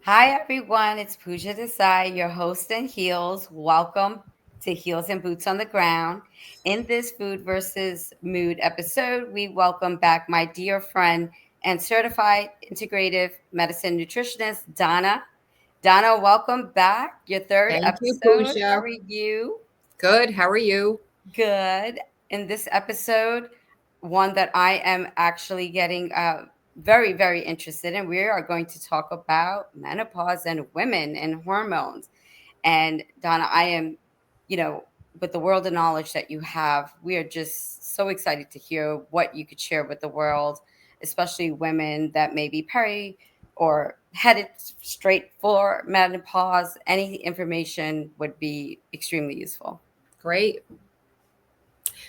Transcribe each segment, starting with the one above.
Hi, everyone. It's Pooja Desai, your host and Heels. Welcome to Heels and Boots on the Ground. In this Food versus Mood episode, we welcome back my dear friend and certified integrative medicine nutritionist, Donna. Donna, welcome back. Your third Thank you, episode. How Pooja. are you? Good. How are you? Good. In this episode, one that I am actually getting very, very interested in, we are going to talk about menopause and women and hormones. And Donna, I am, you know, with the world of knowledge that you have, we are just so excited to hear what you could share with the world, especially women that may be peri or headed straight for menopause. Any information would be extremely useful. Great.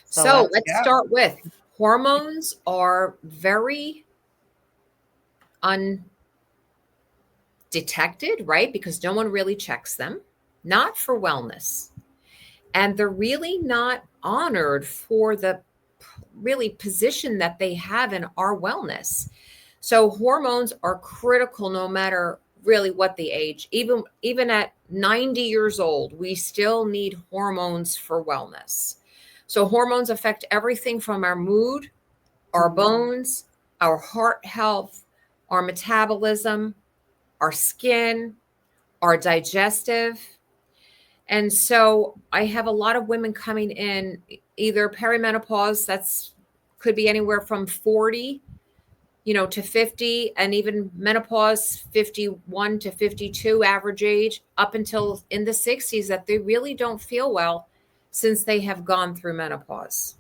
So So let's let's go. start with hormones are very undetected, right? Because no one really checks them, not for wellness. And they're really not honored for the really position that they have in our wellness. So hormones are critical no matter really what the age. Even at 90 years old, we still need hormones for wellness. So hormones affect everything from our mood, our Mhm. bones, our heart health, our metabolism, our skin, our digestive. And so I have a lot of women coming in either perimenopause, that's could be anywhere from 40 to 50, and even menopause 51 to 52 average age up until in the 60s, that they really don't feel well since they have gone through menopause.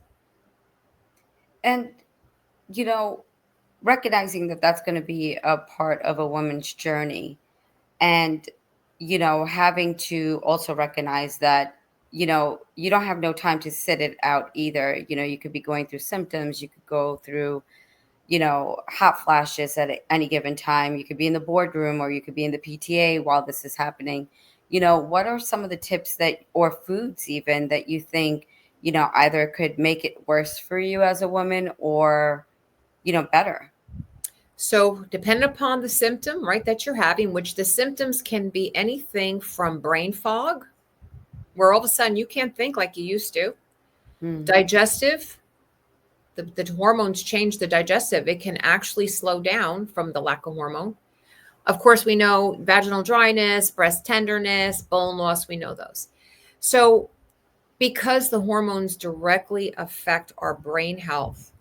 And, you know, recognizing that that's going to be a part of a woman's journey and, having to also recognize that, you don't have no time to sit it out either. You could be going through symptoms, you could go through, hot flashes at any given time. You could be in the boardroom or you could be in the PTA while this is happening. What are some of the tips that, or foods even, that you think, either could make it worse for you as a woman or, better? So, depending upon the symptom, right, that you're having, which the symptoms can be anything from brain fog, where all of a sudden you can't think like you used to, Hmm. digestive, the hormones change the digestive. It can actually slow down from the lack of hormone. Of course, we know vaginal dryness, breast tenderness, bone loss, we know those. So, because the hormones directly affect our brain health,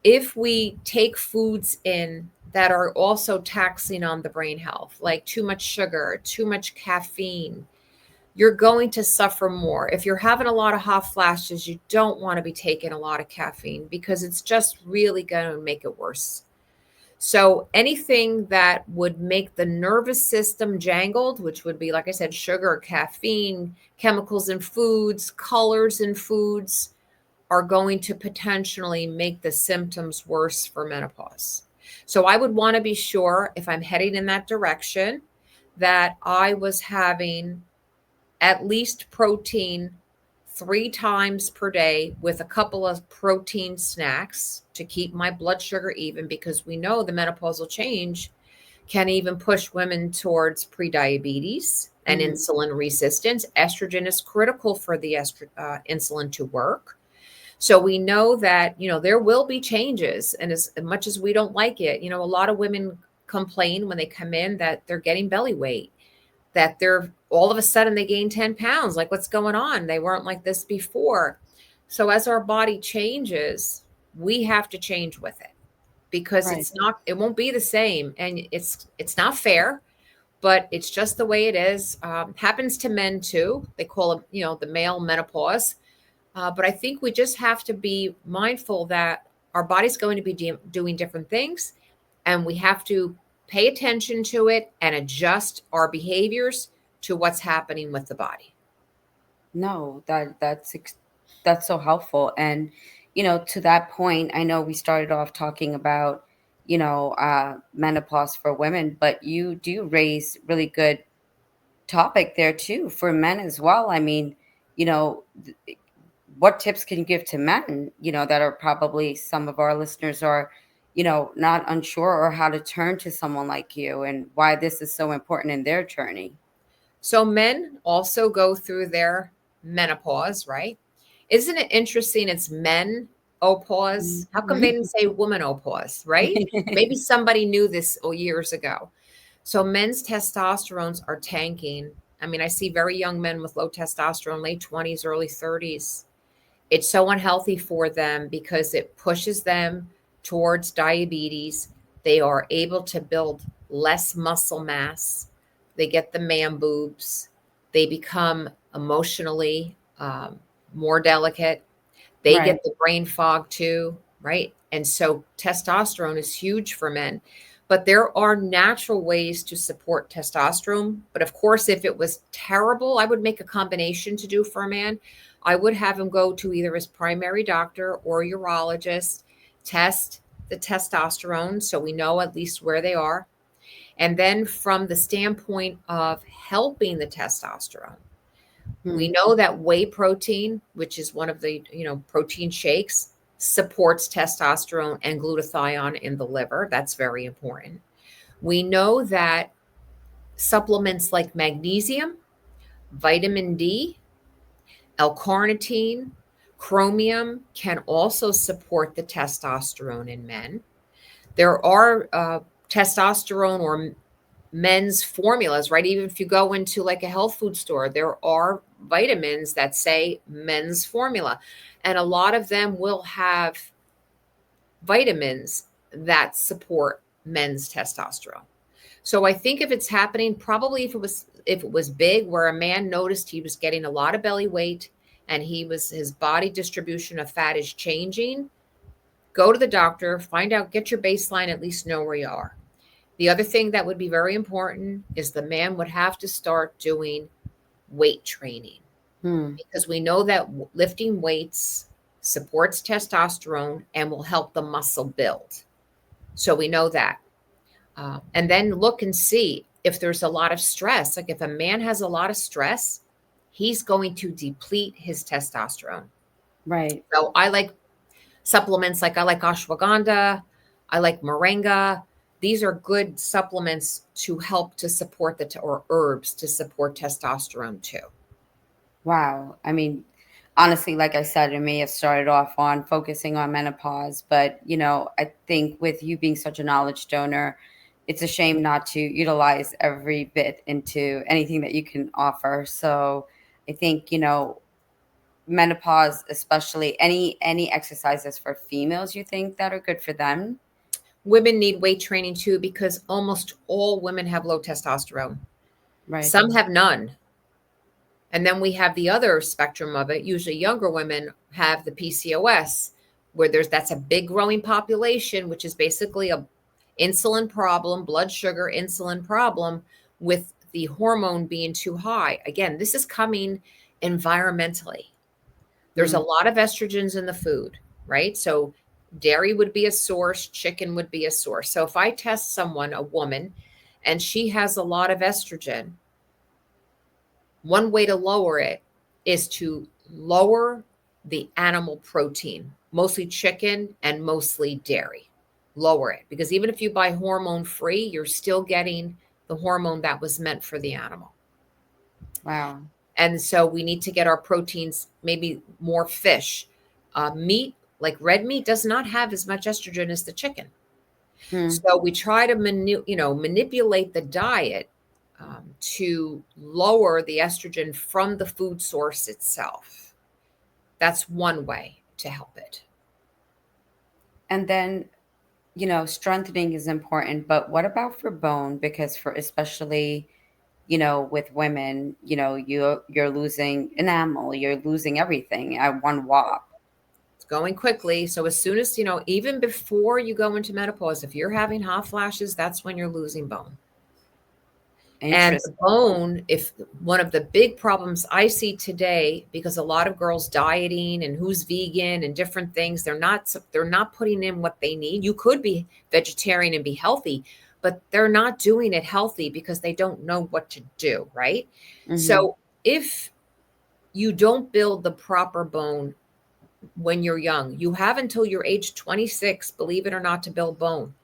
if we take foods in that are also taxing on the brain health, like too much sugar, too much caffeine, you're going to suffer more. If you're having a lot of hot flashes, you don't want to be taking a lot of caffeine because it's just really going to make it worse. So anything that would make the nervous system jangled, which would be, like I said, sugar, caffeine, chemicals in foods, colors in foods, are going to potentially make the symptoms worse for menopause. So I would want to be sure, if I'm heading in that direction, that I was having at least protein 3 times per day with a couple of protein snacks to keep my blood sugar even, because we know the menopausal change can even push women towards prediabetes and Hmm. insulin resistance. Estrogen is critical for the insulin to work. So we know that, there will be changes. And as much as we don't like it, a lot of women complain when they come in that they're getting belly weight, that they're all of a sudden they gain 10 pounds. Like, what's going on? They weren't like this before. So as our body changes, we have to change with it, because Right. it won't be the same. And it's not fair, but it's just the way it is. Happens to men too. They call it, the male menopause. But I think we just have to be mindful that our body's going to be doing different things, and we have to pay attention to it and adjust our behaviors to what's happening with the body. No, that's so helpful. And to that point, I know we started off talking about menopause for women, but you do raise really good topic there too for men as well. I mean, you know, what tips can you give to men, that are probably some of our listeners are, not unsure or how to turn to someone like you and why this is so important in their journey. So men also go through their menopause, right? Isn't it interesting? It's men opause. How come they Mhm. didn't say woman opause, right? Maybe somebody knew this years ago. So men's testosterones are tanking. I mean, I see very young men with low testosterone, late 20s, early 30s. It's so unhealthy for them because it pushes them towards diabetes. They are able to build less muscle mass. They get the man boobs. They become emotionally more delicate. They Right. get the brain fog too, right? And so testosterone is huge for men. But there are natural ways to support testosterone. But of course, if it was terrible, I would make a combination to do for a man. I would have him go to either his primary doctor or urologist, test the testosterone so we know at least where they are. And then from the standpoint of helping the testosterone, we Hmm. know that whey protein, which is one of the, protein shakes, supports testosterone and glutathione in the liver. That's very important. We know that supplements like magnesium, vitamin D, L-carnitine, chromium can also support the testosterone in men. There are testosterone or men's formulas, right? Even if you go into like a health food store, there are vitamins that say men's formula. And a lot of them will have vitamins that support men's testosterone. So I think if it's happening, probably if it was big where a man noticed he was getting a lot of belly weight and his body distribution of fat is changing, go to the doctor, find out, get your baseline, at least know where you are. The other thing that would be very important is the man would have to start doing weight training Hmm. because we know that lifting weights supports testosterone and will help the muscle build. So we know that. And then look and see if there's a lot of stress. Like if a man has a lot of stress, he's going to deplete his testosterone. Right. So I like supplements like I like ashwagandha, I like moringa. These are good supplements to help to support or herbs to support testosterone too. Wow. I mean, honestly, like I said, it may have started off on focusing on menopause, but I think with you being such a knowledge donor, it's a shame not to utilize every bit into anything that you can offer. So I think, menopause, especially any exercises for females you think that are good for them. Women need weight training too because almost all women have low testosterone. Right. Some have none. And then we have the other spectrum of it. Usually younger women have the PCOS where that's a big growing population, which is basically a insulin problem, blood sugar insulin problem with the hormone being too high. Again, this is coming environmentally. There's a Hmm. lot of estrogens in the food, right? So dairy would be a source, chicken would be a source. So if I test someone, a woman, and she has a lot of estrogen, one way to lower it is to lower the animal protein, mostly chicken and mostly dairy. Lower it because even if you buy hormone free, you're still getting the hormone that was meant for the animal. Wow. And so we need to get our proteins, maybe more fish. Meat, like red meat, does not have as much estrogen as the chicken. Hmm. So we try to manipulate the diet to lower the estrogen from the food source itself. That's one way to help it. And then strengthening is important, but what about for bone? Because for especially, with women, you're losing enamel, you're losing everything at one whop. It's going quickly. So as soon as, even before you go into menopause, if you're having hot flashes, that's when you're losing bone. And the Interesting. bone, if one of the big problems I see today, because a lot of girls dieting and who's vegan and different things, they're not putting in what they need. You could be vegetarian and be healthy, but they're not doing it healthy because they don't know what to do, right? Hmm. So if you don't build the proper bone when you're young. You have until you're age 26, believe it or not, to build bone.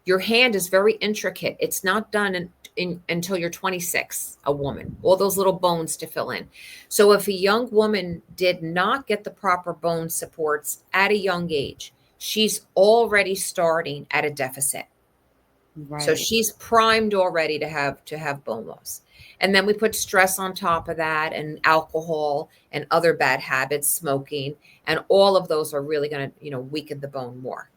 Your hand is very intricate. It's not done until you're 26, a woman, all those little bones to fill in. So if a young woman did not get the proper bone supports at a young age, she's already starting at a deficit. So Right. she's primed already to have bone loss. And then we put stress on top of that, and alcohol and other bad habits, smoking, and all of those are really going to, weaken the bone more.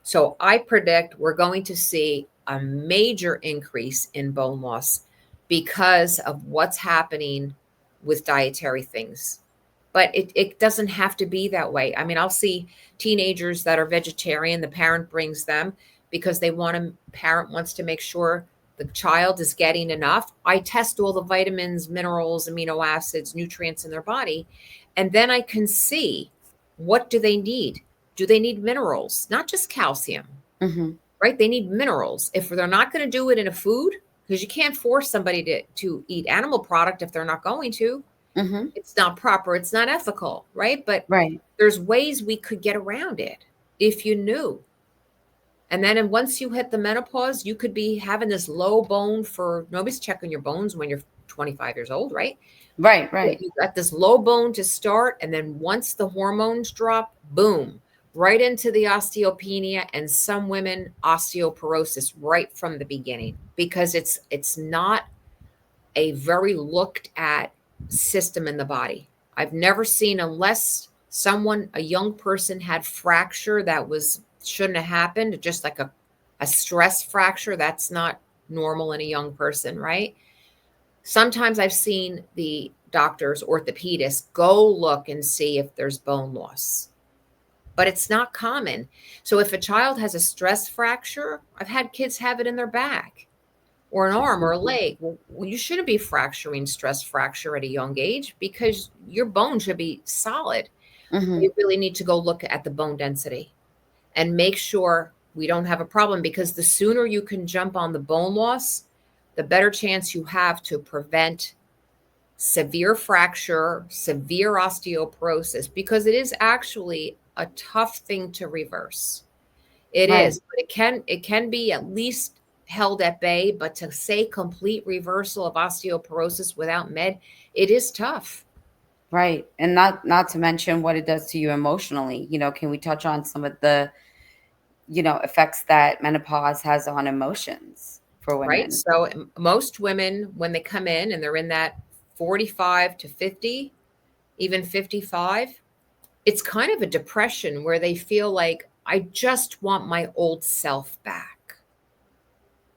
So I predict we're going to see a major increase in bone loss because of what's happening with dietary things. But it doesn't have to be that way. I mean, I'll see teenagers that are vegetarian, the parent brings them because parent wants to make sure the child is getting enough. I test all the vitamins, minerals, amino acids, nutrients in their body, and then I can see, what do they need? Do they need minerals? Not just calcium, Mm-hmm. right? They need minerals. If they're not going to do it in a food, because you can't force somebody to eat animal product if they're not going to. Mm-hmm. It's not proper. It's not ethical, right? But Right. there's ways we could get around it if you knew. And then once you hit the menopause, you could be having this low bone for nobody's checking your bones when you're 25 years old, right? Right. But Right. you got this low bone to start, and then once the hormones drop, boom, right into the osteopenia, and some women osteoporosis right from the beginning, because it's not a very looked at system in the body. I've never seen, unless a young person had fracture that shouldn't have happened, just like a stress fracture, that's not normal in a young person, right? Sometimes I've seen the doctors, orthopedists, go look and see if there's bone loss, but it's not common. So if a child has a stress fracture, I've had kids have it in their back or an arm or a leg. Well, you shouldn't be fracturing stress fracture at a young age because your bone should be solid. Mm-hmm. We really need to go look at the bone density and make sure we don't have a problem, because the sooner you can jump on the bone loss, the better chance you have to prevent severe fracture, severe osteoporosis, because it is actually a tough thing to reverse. It Right. is, but it can be at least held at bay, but to say complete reversal of osteoporosis without med, it is tough. Right. And not to mention what it does to you emotionally. Can we touch on some of the, effects that menopause has on emotions for Right? women? So most women, when they come in and they're in that 45 to 50, even 55, it's kind of a depression where they feel like, I just want my old self back.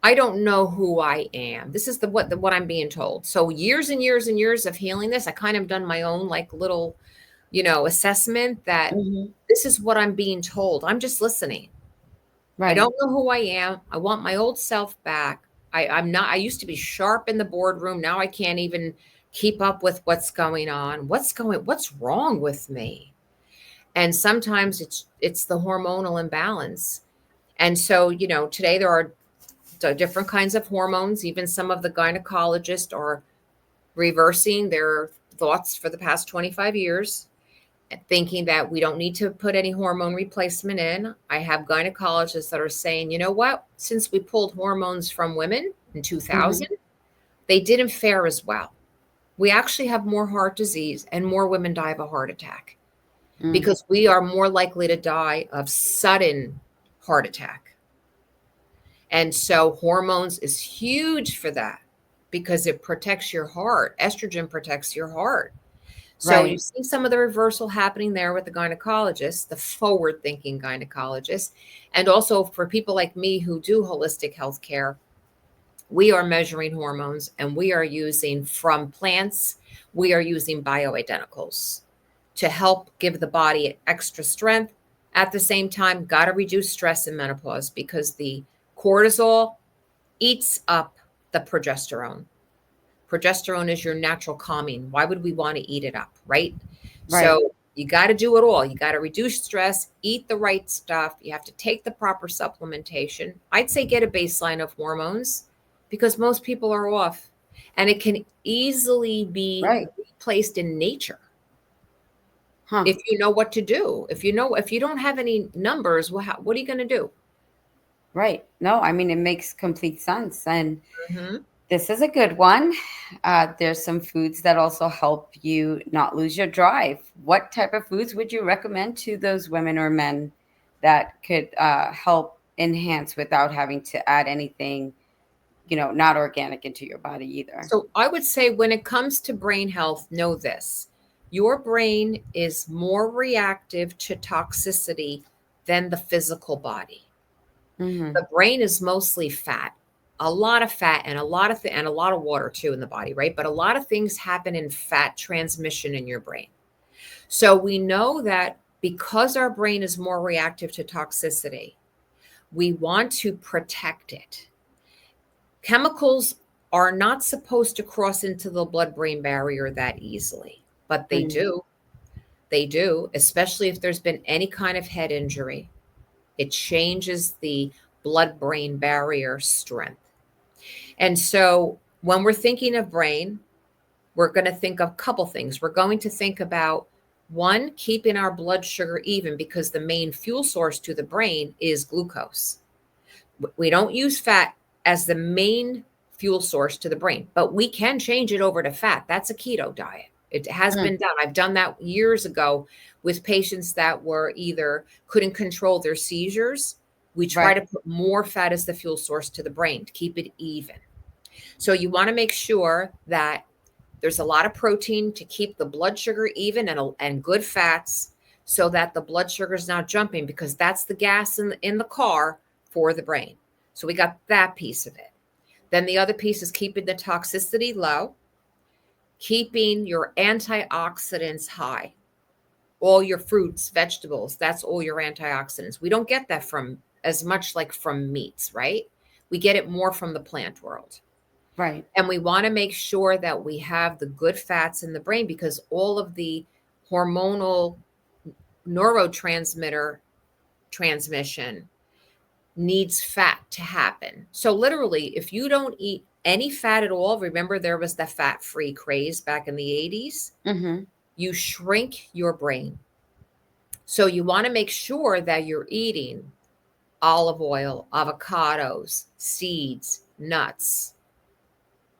I don't know who I am. This is what I'm being told. So years and years and years of healing this, I kind of done my own like little, assessment that Hmm. this is what I'm being told. I'm just listening. I Right. don't know who I am. I want my old self back. I'm not, I used to be sharp in the boardroom. Now I can't even keep up with what's going on. What's wrong with me? And sometimes it's the hormonal imbalance. And so, today there are different kinds of hormones. Even some of the gynecologists are reversing their thoughts for the past 25 years, thinking that we don't need to put any hormone replacement in. I have gynecologists that are saying, you know what, since we pulled hormones from women in Hmm. 2000, they didn't fare as well. We actually have more heart disease and more women die of a heart attack Mm. because we are more likely to die of sudden heart attack. And so hormones is huge for that because it protects your heart. Estrogen protects your heart. So you Right. see some of the reversal happening there with the gynecologist, the forward thinking gynecologist. And also for people like me who do holistic health care, we are measuring hormones and we are using from plants, we are using bioidenticals to help give the body extra strength. At the same time, got to reduce stress in menopause because the cortisol eats up the progesterone. Progesterone is your natural calming. Why would we want to eat it up, right? Right. So you got to do it all. You got to reduce stress, eat the right stuff. You have to take the proper supplementation. I'd say get a baseline of hormones because most people are off, and it can easily be Right. replaced in nature. Huh. if you know what to do. If you don't have any numbers, well, what are you going to do? Right. No, I mean, it makes complete sense. And Hmm. this is a good one. There's some foods that also help you not lose your drive. What type of foods would you recommend to those women or men that could help enhance without having to add anything, not organic into your body either? So I would say when it comes to brain health, know this: your brain is more reactive to toxicity than the physical body. Hmm. The brain is mostly fat, a lot of fat, and and a lot of water too in the body, right? But a lot of things happen in fat transmission in your brain. So we know that because our brain is more reactive to toxicity, we want to protect it. Chemicals are not supposed to cross into the blood brain barrier that easily, but they Mm. do. They do, especially if there's been any kind of head injury. It changes the blood brain barrier strength. And so when we're thinking of brain, we're going to think of a couple things. We're going to think about one, keeping our blood sugar even because the main fuel source to the brain is glucose. We don't use fat as the main fuel source to the brain, but we can change it over to fat. That's a keto diet. It has Mm. been done. I've done that years ago with patients that were either couldn't control their seizures. We try Right. to put more fat as the fuel source to the brain to keep it even. So you want to make sure that there's a lot of protein to keep the blood sugar even, and good fats so that the blood sugar is not jumping, because that's the gas in the car for the brain. So we got that piece of it. Then the other piece is keeping the toxicity low, keeping your antioxidants high. All your fruits, vegetables, that's all your antioxidants. We don't get that from as much like from meats, right? We get it more from the plant world. Right. And we want to make sure that we have the good fats in the brain because all of the hormonal neurotransmitter transmission needs fat to happen. So, literally, if you don't eat any fat at all, remember there was the fat free craze back in the 80s, Hmm. you shrink your brain. So, you want to make sure that you're eating olive oil, avocados, seeds, nuts.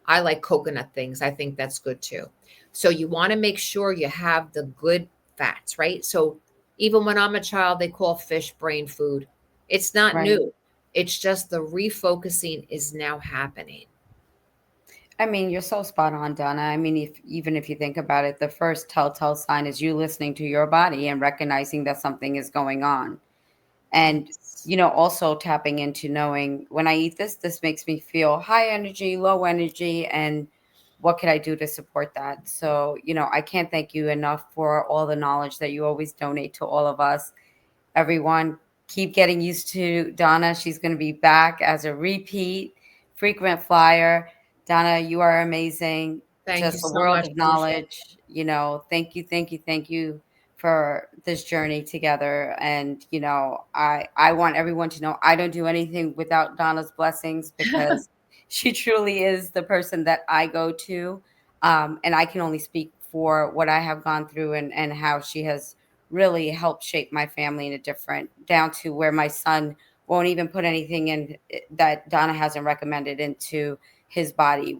I like coconut things. I think that's good too. So you want to make sure you have the good fats, right? So even when I'm a child, they call fish brain food. It's not Right. new. It's just the refocusing is now happening. I mean, you're so spot on, Donna. I mean, if you think about it, the first telltale sign is you listening to your body and recognizing that something is going on. And, Yes. also tapping into knowing when I eat this, this makes me feel high energy, low energy, and what could I do to support that? So, I can't thank you enough for all the knowledge that you always donate to all of us. Everyone, keep getting used to Donna. She's going to be back as a repeat frequent flyer. Donna, you are amazing. Thank you Just a so world much, of Pooja. knowledge. Thank you, thank you, thank you for this journey together. And I want everyone to know I don't do anything without Donna's blessings because she truly is the person that I go to. And I can only speak for what I have gone through and how she has really helped shape my family in a different, down to where my son won't even put anything in that Donna hasn't recommended into his body.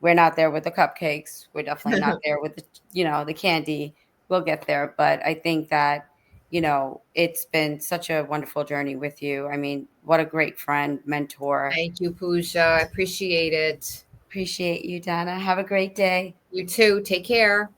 We're not there with the cupcakes. We're definitely not there with the candy. We'll get there. But I think that, it's been such a wonderful journey with you. I mean, what a great friend, mentor. Thank you, Pooja. I appreciate it. Appreciate you, Donna. Have a great day. You too. Take care.